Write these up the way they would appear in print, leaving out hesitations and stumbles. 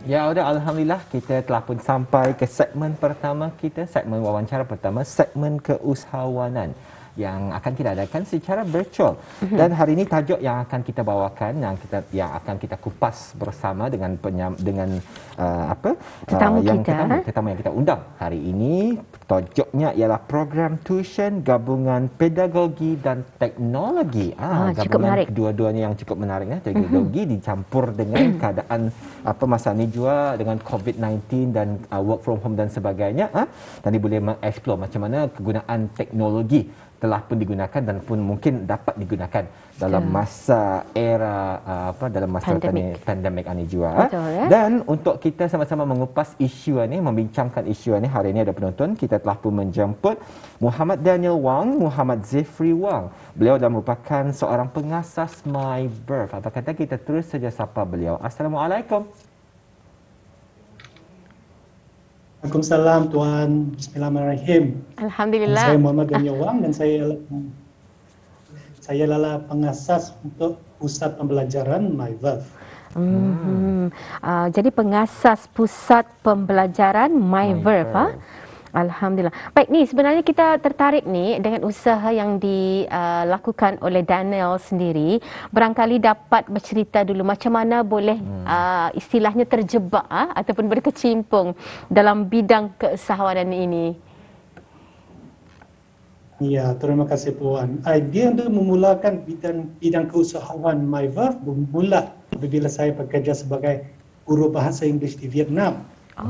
Ya, udah Alhamdulillah kita telah pun sampai ke segmen pertama kita, segmen wawancara pertama, segmen keusahawanan yang akan kita adakan secara virtual. Dan hari ini tajuk yang akan kita bawakan, yang akan kita kupas bersama dengan Tetamu yang kita. tetamu yang kita undang hari ini. Tajuknya ialah program tuition gabungan pedagogi dan teknologi. Cukup Gabungan menarik. kedua-duanya yang cukup menarik ya. Teknologi dicampur dengan keadaan masa ni juga dengan COVID-19 dan work from home dan sebagainya. Tadi boleh mengeksplor macam mana kegunaan teknologi telah pun digunakan dan pun mungkin dapat digunakan dalam masa era dalam masa pandemik ini juga. Betul, ya? Dan untuk kita sama-sama mengupas isu ini, membincangkan isu ini, hari ini ada penonton, kita telah pun menjemput Muhammad Daniel Wang, Muhammad Zifri Wang. Beliau adalah merupakan seorang pengasas MyVerve. Apa kata kita terus saja sapa beliau. Assalamualaikum. Waalaikumsalam Tuan. Bismillahirrahmanirrahim. Alhamdulillah. Saya Muhammad Daniel Wang dan saya adalah pengasas untuk pusat pembelajaran MyVerve. Jadi pengasas pusat pembelajaran MyVerve. Alhamdulillah. Baik, ni sebenarnya kita tertarik ni dengan usaha yang dilakukan oleh Daniel sendiri. Barangkali dapat bercerita dulu macam mana boleh istilahnya terjebak ataupun berkecimpung dalam bidang keusahawanan ini. Ya, terima kasih Puan. Idea untuk memulakan bidang keusahawan MyVerve bermula apabila saya bekerja sebagai guru bahasa Inggeris di Vietnam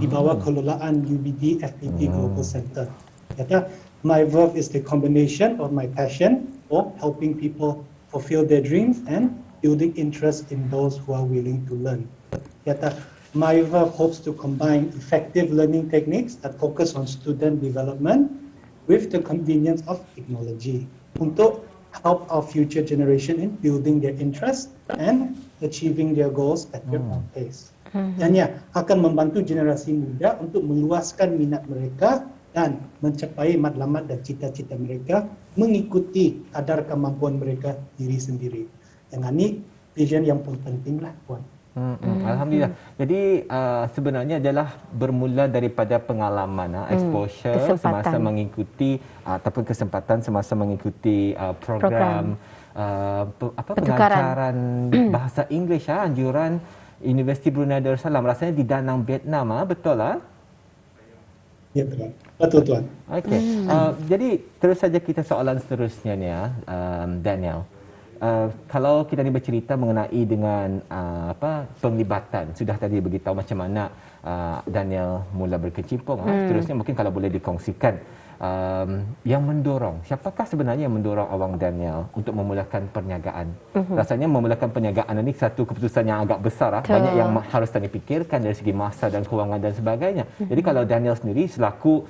di bawah kelolaan UBD FPT Global Center. Kata, MyVerve is the combination of my passion for helping people fulfill their dreams and building interest in those who are willing to learn. Kata, MyVerve hopes to combine effective learning techniques that focus on student development with the convenience of technology untuk help our future generation in building their interest and achieving their goals at their own pace. Dan akan membantu generasi muda untuk meluaskan minat mereka dan mencapai matlamat dan cita-cita mereka mengikuti kadar kemampuan mereka diri sendiri. Yang ini vision yang pun penting lah Puan. Alhamdulillah. Jadi sebenarnya adalah bermula daripada pengalaman, exposure semasa mengikuti ataupun kesempatan semasa mengikuti program pengajaran bahasa Inggeris anjuran Universiti Brunei Darussalam, rasanya di Danang, Vietnam, betul lah? Ya betul Tuan. Okey. Jadi terus saja kita soalan seterusnya ni Daniel. Kalau kita ni bercerita mengenai dengan penglibatan, sudah tadi beritahu macam mana Daniel mula berkecimpung. Seterusnya mungkin kalau boleh dikongsikan yang mendorong, siapakah sebenarnya yang mendorong Abang Daniel untuk memulakan perniagaan? Rasanya memulakan perniagaan ini satu keputusan yang agak besar. Banyak yang harus tadi fikirkan dari segi masa dan kewangan dan sebagainya. Jadi kalau Daniel sendiri selaku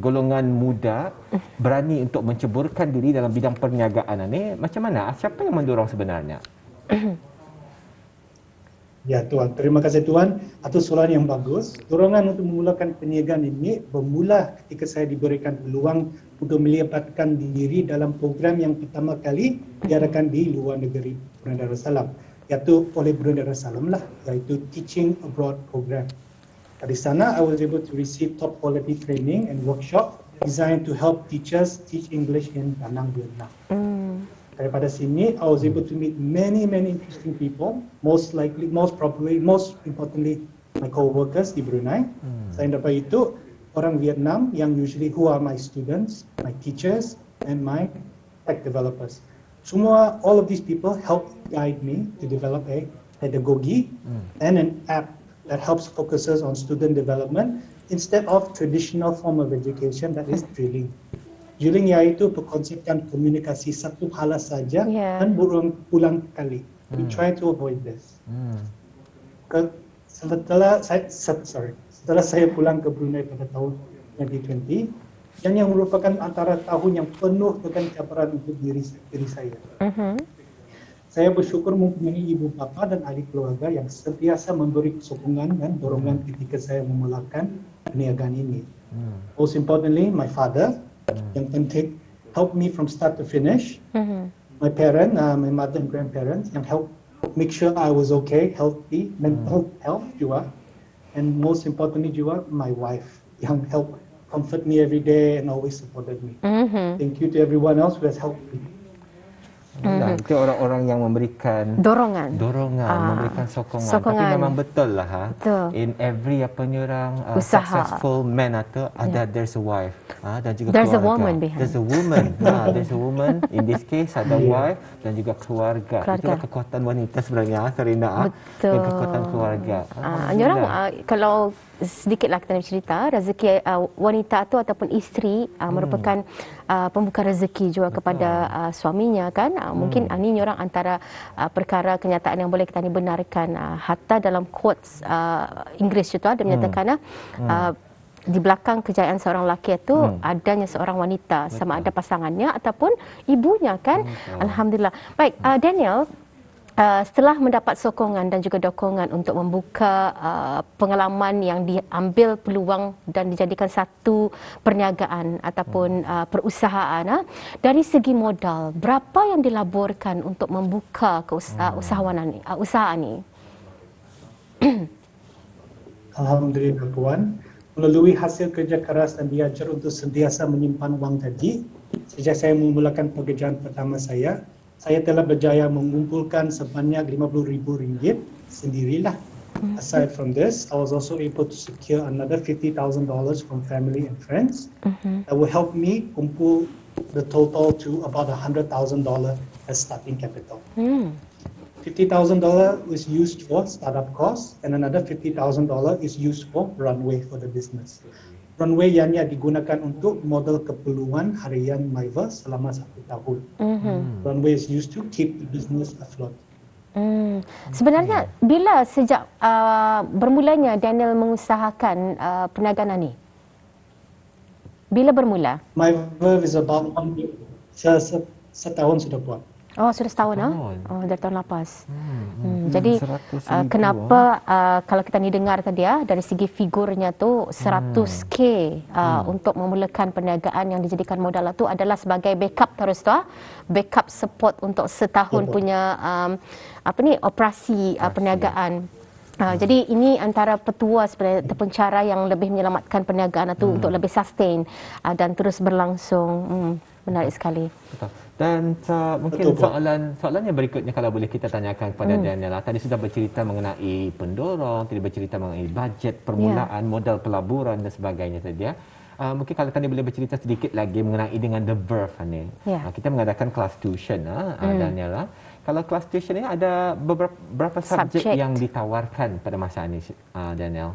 golongan muda berani untuk menceburkan diri dalam bidang perniagaan ini, macam mana? Siapa yang mendorong sebenarnya? Ya Tuan, terima kasih Tuan atas soalan yang bagus. Dorongan untuk memulakan perniagaan ini bermula ketika saya diberikan peluang untuk melibatkan diri dalam program yang pertama kali diadakan di luar negeri Brunei Darussalam, iaitu oleh Brunei Darussalam lah, iaitu Teaching Abroad Program. Di sana, I was able to receive top quality training and workshop designed to help teachers teach English in Danang, Vietnam. Daripada sini, I was able to meet many interesting people, most importantly, my co-workers di Brunei. Selain daripada itu, orang Vietnam yang who are my students, my teachers, and my tech developers. All of these people helped guide me to develop a pedagogy and an app that helps focuses on student development instead of traditional form of education that is drilling. Drilling iaitu berkonsepkan komunikasi satu hala saja dan berulang kali. We try to avoid this. Setelah saya pulang ke Brunei pada tahun 2020, dan yang merupakan antara tahun yang penuh dengan cabaran untuk diri saya. Saya bersyukur mempunyai ibu bapa dan ahli keluarga yang sentiasa memberi sokongan dan dorongan ketika saya memulakan perniagaan ini. Most importantly, my father, yang penting help me from start to finish. My parent, my mother and grandparents yang help make sure I was okay, healthy, mental health juga, and most importantly juga my wife yang help comfort me every day and always supported me. Thank you to everyone else who has helped me. Nah, itu orang-orang yang memberikan Dorongan. memberikan sokongan. Tapi memang betul lah Betul. in every apa ni orang Usaha. successful man atau ada there's a wife dan juga There's a keluarga. woman behind. There's a woman. There's a woman in this case ada wife dan juga keluarga. Itulah kekuatan wanita sebenarnya Sarina. Dan kekuatan keluarga. Orang kalau sedikitlah kita bercerita, rezeki wanita tu ataupun isteri merupakan pembuka rezeki juga kepada suaminya kan. Mungkin ini orang antara perkara kenyataan yang boleh kita ni benarkan. Hatta dalam quotes Inggeris itu ada menyatakan di belakang kejayaan seorang lelaki itu adanya seorang wanita, sama ada pasangannya ataupun ibunya kan. Alhamdulillah. Baik, Daniel, setelah mendapat sokongan dan juga dukungan untuk membuka pengalaman yang diambil peluang dan dijadikan satu perniagaan ataupun perusahaan, dari segi modal, berapa yang dilaburkan untuk membuka usaha ini? Alhamdulillah Puan, melalui hasil kerja keras dan diajar untuk sentiasa menyimpan wang tadi, sejak saya memulakan pekerjaan pertama saya telah berjaya mengumpulkan sebanyak RM50,000 sendirilah. Aside from this, I was also able to secure another $50,000 from family and friends that will help me kumpul the total to about $100,000 as starting capital. $50,000 was used for startup costs and another $50,000 is used for runway for the business. Runway yang digunakan untuk modal keperluan harian MyVerve selama 1 tahun. Runway is used to keep the business afloat. Sebenarnya bila sejak bermulanya Daniel mengusahakan perniagaan ini? Bila bermula? MyVerve is about 1 year. Setahun sudah buat. Oh, sudah setahun dari tahun lepas. Jadi kenapa kalau kita ni dengar tadi dari segi figurnya tu 100k untuk memulakan perniagaan yang dijadikan modal itu adalah sebagai backup terus tu, backup support untuk setahun punya operasi perniagaan. Jadi ini antara petua sebenarnya ataupun cara yang lebih menyelamatkan perniagaan itu untuk lebih sustain dan terus berlangsung. Menarik sekali. Betul. Dan mungkin soalan yang berikutnya kalau boleh kita tanyakan kepada Daniel. Tadi sudah bercerita mengenai pendorong, tadi bercerita mengenai bajet permulaan, modal pelaburan dan sebagainya tadi. Mungkin kalau tadi boleh bercerita sedikit lagi mengenai dengan The Verve ni. Kita mengadakan kelas tuition Daniel. Kalau kelas tuition ni ada berapa subjek yang ditawarkan pada masa ini Daniel?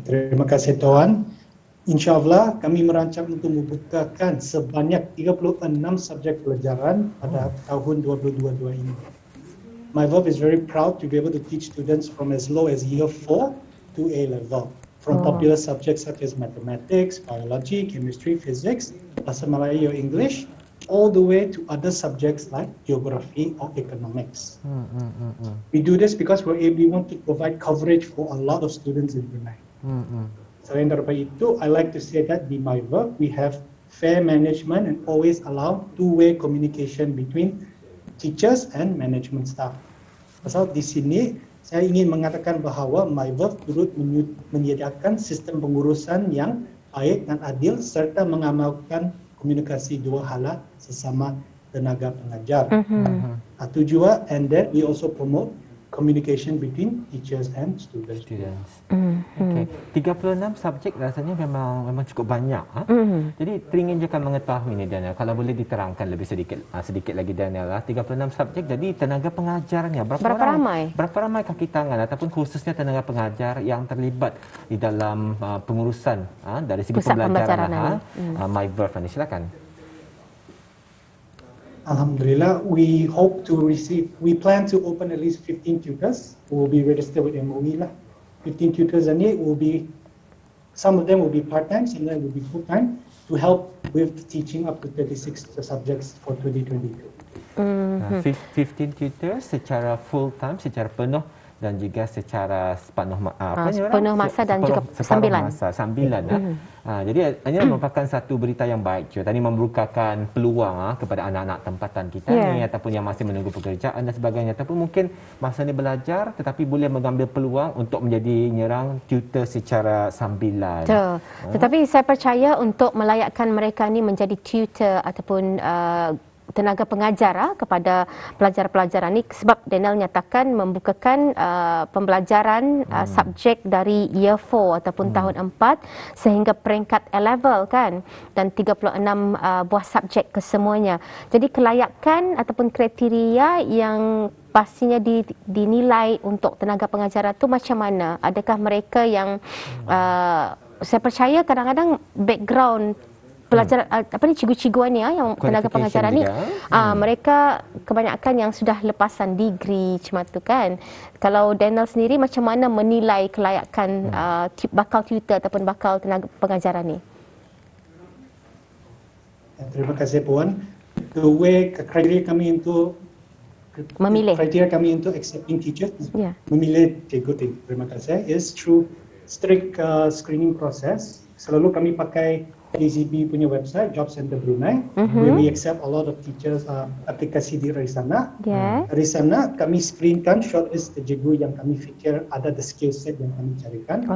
Terima kasih Tuan. InsyaAllah kami merancang untuk membukakan sebanyak 36 subjek pelajaran pada tahun 2022 ini. MyVerve is very proud to be able to teach students from as low as year 4 to A level, from popular subjects such as mathematics, biology, chemistry, physics, bahasa Melayu or English, all the way to other subjects like geography or economics. We do this because we want to provide coverage for a lot of students in Brunei. Selain daripada itu, I like to say that di MyVerve we have fair management and always allow two-way communication between teachers and management staff. Pasal di sini saya ingin mengatakan bahawa MyVerve turut menyediakan sistem pengurusan yang baik dan adil serta mengamalkan komunikasi dua hala sesama tenaga pengajar. Itu juga, and then we also promote communication between teachers and students. Okay. 36 subjek rasanya memang cukup banyak. Jadi teringin je kan mengetahui ni Daniel, kalau boleh diterangkan lebih sedikit lagi Daniel 36 subjek, jadi tenaga pengajarnya berapa ramai kaki tangan ataupun khususnya tenaga pengajar yang terlibat di dalam pengurusan dari segi pembelajaran MyVerve ni, silakan. Alhamdulillah, we plan to open at least 15 tutors who will be registered with MOE lah. 15 tutors and some of them will be part-time, some of them will be full-time to help with teaching up to 36 subjects for 2022. 15 tutors secara full-time, secara penuh dan juga secara sepenuh masa dan juga sambilan. Sambilan. Jadi ini merupakan satu berita yang baik. Tadi membukakan peluang kepada anak-anak tempatan kita ni ataupun yang masih menunggu pekerjaan dan sebagainya, ataupun mungkin masa ni belajar tetapi boleh mengambil peluang untuk menjadi nyerang tutor secara sambilan. Betul. Tetapi saya percaya untuk melayakkan mereka ni menjadi tutor ataupun tenaga pengajar kepada pelajar-pelajar ni, sebab Daniel nyatakan membukakan pembelajaran subjek dari year 4 ataupun tahun 4 sehingga peringkat A-level kan, dan 36 buah subjek kesemuanya. Jadi kelayakan ataupun kriteria yang pastinya dinilai untuk tenaga pengajar itu macam mana? Adakah mereka yang saya percaya kadang-kadang background pelajar cikgu-cikgu ni yang tenaga pengajaran ni mereka kebanyakan yang sudah lepasan degree macam tu kan. Kalau Daniel sendiri macam mana menilai kelayakan bakal tutor ataupun bakal tenaga pengajaran ni? Terima kasih Puan. The way kriteria kami untuk accepting teachers, memilih cikgu, terima kasih, is through strict screening process. Selalu kami pakai DZB punya website, Job Center Brunei, where we accept a lot of teachers aplikasi dari sana. Dari sana kami screenkan shortlist cikgu yang kami fikir ada the skill set yang kami carikan.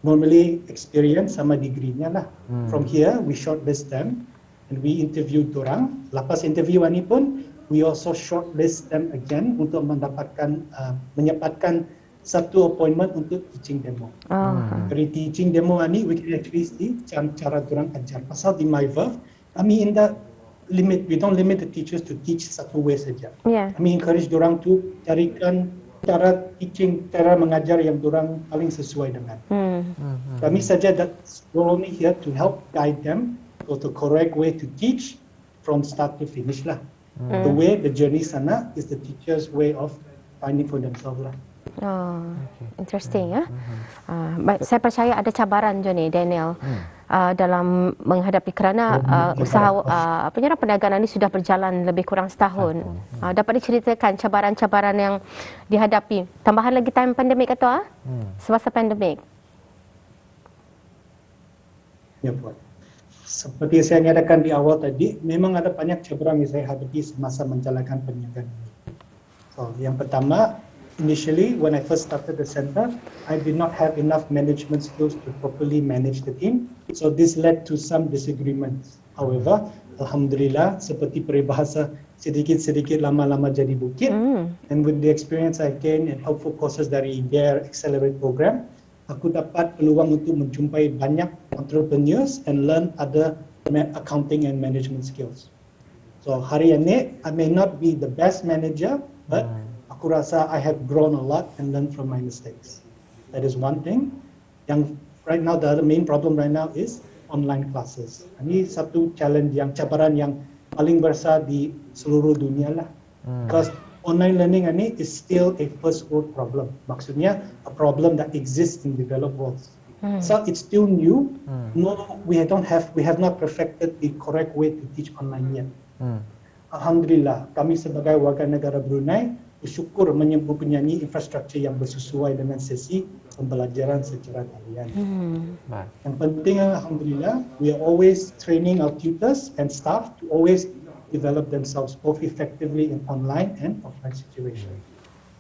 Normally experience sama degree-nya lah. From here we shortlist them and we interview dorang. Lepas interview ni pun we also shortlist them again untuk menyempatkan satu appointment untuk teaching demo. Dari teaching demo ni we can actually see cara dorang ajar. Pasal di MyVerve kami we don't limit the teachers to teach satu way saja. Kami encourage dorang to carikan cara teaching, cara mengajar yang dorang paling sesuai dengan. Kami saja we're only here to help guide them to the correct way to teach from start to finish lah. The journey sana is the teacher's way of finding for themselves lah. Interesting ya. Baik, saya percaya ada cabaran je ni Daniel dalam menghadapi kerana usaha perniagaan ini sudah berjalan lebih kurang setahun. Dapat diceritakan cabaran-cabaran yang dihadapi. Tambahan lagi time pandemik atau semasa pandemik. Ya Puan. Seperti saya nyatakan di awal tadi, memang ada banyak cabaran yang saya hadapi semasa menjalankan perniagaan ini. So, yang pertama, initially, when I first started the center, I did not have enough management skills to properly manage the team. So this led to some disagreements. However, Alhamdulillah, seperti peribahasa, sedikit-sedikit lama-lama jadi bukit. And with the experience I gained and helpful courses dari their Accelerate program, aku dapat peluang untuk menjumpai banyak entrepreneurs and learn other accounting and management skills. So hari ini, I may not be the best manager, but aku rasa I have grown a lot and learned from my mistakes. That is one thing. Yang right now, the main problem right now is online classes. Ini satu cabaran yang paling besar di seluruh dunia lah. Because online learning ini is still a first world problem. Maksudnya a problem that exists in developed worlds. So it's still new. No, we have not perfected the correct way to teach online yet. Alhamdulillah, kami sebagai warga negara Brunei bersyukur mempunyai infrastruktur yang bersesuai dengan sesi pembelajaran secara talian. Yang penting, alhamdulillah, we are always training our tutors and staff to always develop themselves both effectively in online and offline situation.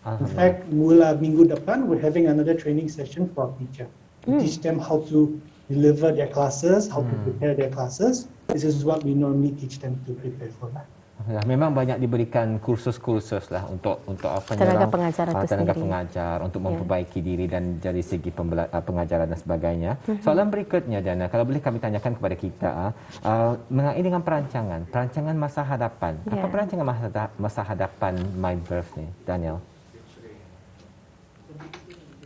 In fact, mula minggu depan, we're having another training session for our teacher to teach them how to deliver their classes, how to prepare their classes. This is what we normally teach them to prepare for that. Memang banyak diberikan kursus-kursus lah untuk tenaga pengajar itu tenaga sendiri. pengajar untuk memperbaiki diri dan dari segi pengajaran dan sebagainya. Soalan berikutnya Dana, kalau boleh kami tanyakan kepada kita mengenai dengan perancangan masa hadapan. Apa perancangan masa hadapan MyVerve ni, Daniel?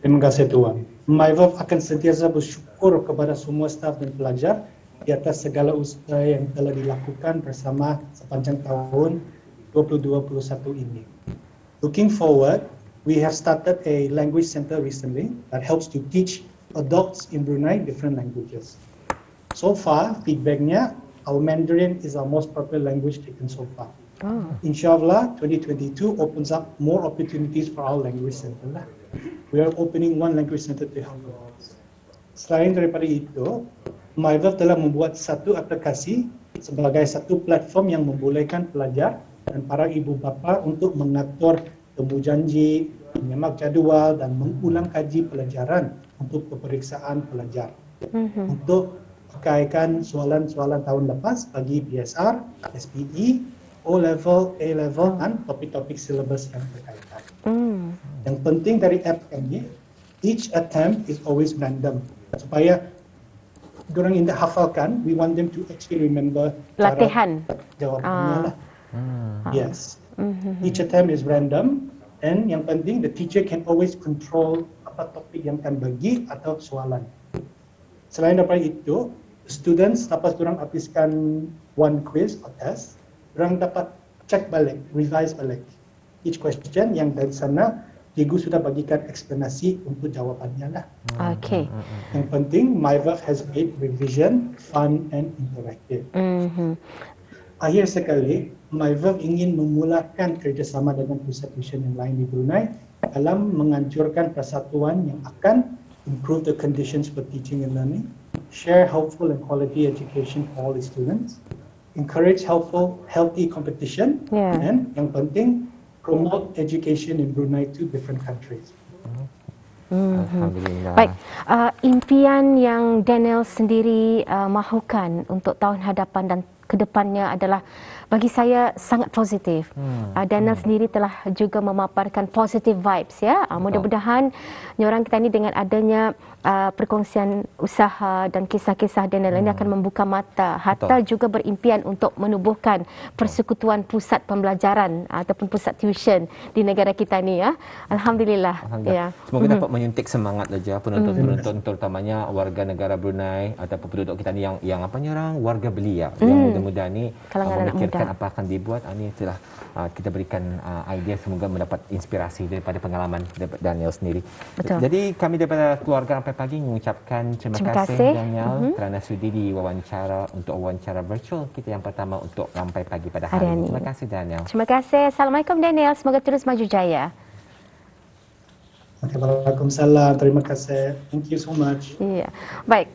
Terima kasih Tuan. MyVerve akan sentiasa bersyukur kepada semua staf dan pelajar di atas segala usaha yang telah dilakukan bersama sepanjang tahun 2021 ini. Looking forward, we have started a language center recently that helps to teach adults in Brunei different languages. So far, feedbacknya, our Mandarin is our most popular language taken so far. Oh. Inshallah, 2022 opens up more opportunities for our language center lah. We are opening one language center to help us. Selain daripada itu, MyVerve telah membuat satu aplikasi sebagai satu platform yang membolehkan pelajar dan para ibu bapa untuk mengatur temu janji, menyemak jadual dan mengulang kaji pelajaran untuk peperiksaan pelajar. Untuk pakaikan soalan-soalan tahun lepas bagi PSR, SPE, O-level, A-level dan topik-topik silabus yang berkaitan. Yang penting dari app kami, each attempt is always random. Supaya diorang indah hafalkan, we want them to actually remember Latihan. cara jawapannya lah. Yes. Each attempt is random and yang penting the teacher can always control apa topik yang akan bagi atau soalan. Selain daripada itu, students lepas diorang habiskan one quiz or test, diorang dapat cek balik, revise balik each question yang dari sana cikgu sudah bagikan eksplanasi untuk jawapannya lah. Okey. Yang penting, MyVerve has made revision fun and interactive. Akhir sekali, MyVerve ingin memulakan kerjasama dengan pusat tuition yang lain di Brunei dalam menganjurkan persatuan yang akan improve the conditions for teaching and learning, share helpful and quality education for all the students, encourage helpful, healthy competition, and yang penting, promote education in Brunei to different countries. Alhamdulillah. Baik, impian yang Daniel sendiri mahukan untuk tahun hadapan dan kedepannya adalah bagi saya sangat positif. Daniel sendiri telah juga memaparkan positive vibes ya. Mudah-mudahan orang kita ni dengan adanya perkongsian usaha dan kisah-kisah Daniel ini akan membuka mata. Hatta juga berimpian untuk menubuhkan persekutuan pusat pembelajaran ataupun pusat tuition di negara kita ni ya. Alhamdulillah. Ya. Semoga dapat menyuntik semangat saja penonton-penonton terutamanya warga negara Brunei ataupun penduduk kita ni yang apa ni orang warga belia yang muda-muda ni Kalangan anak memikirkan muda. apa akan dibuat. Ini telah kita berikan idea, semoga mendapat inspirasi daripada pengalaman daripada Daniel sendiri. Betul. Jadi kami daripada keluarga Rampai Pagi mengucapkan terima kasih Daniel kerana sudi diwawancara untuk wawancara virtual kita yang pertama untuk Rampai Pagi pada hari ini. Terima kasih Daniel. Terima kasih. Assalamualaikum Daniel. Semoga terus maju jaya. Waalaikumsalam. Terima kasih. Thank you so much. Ya. Baik.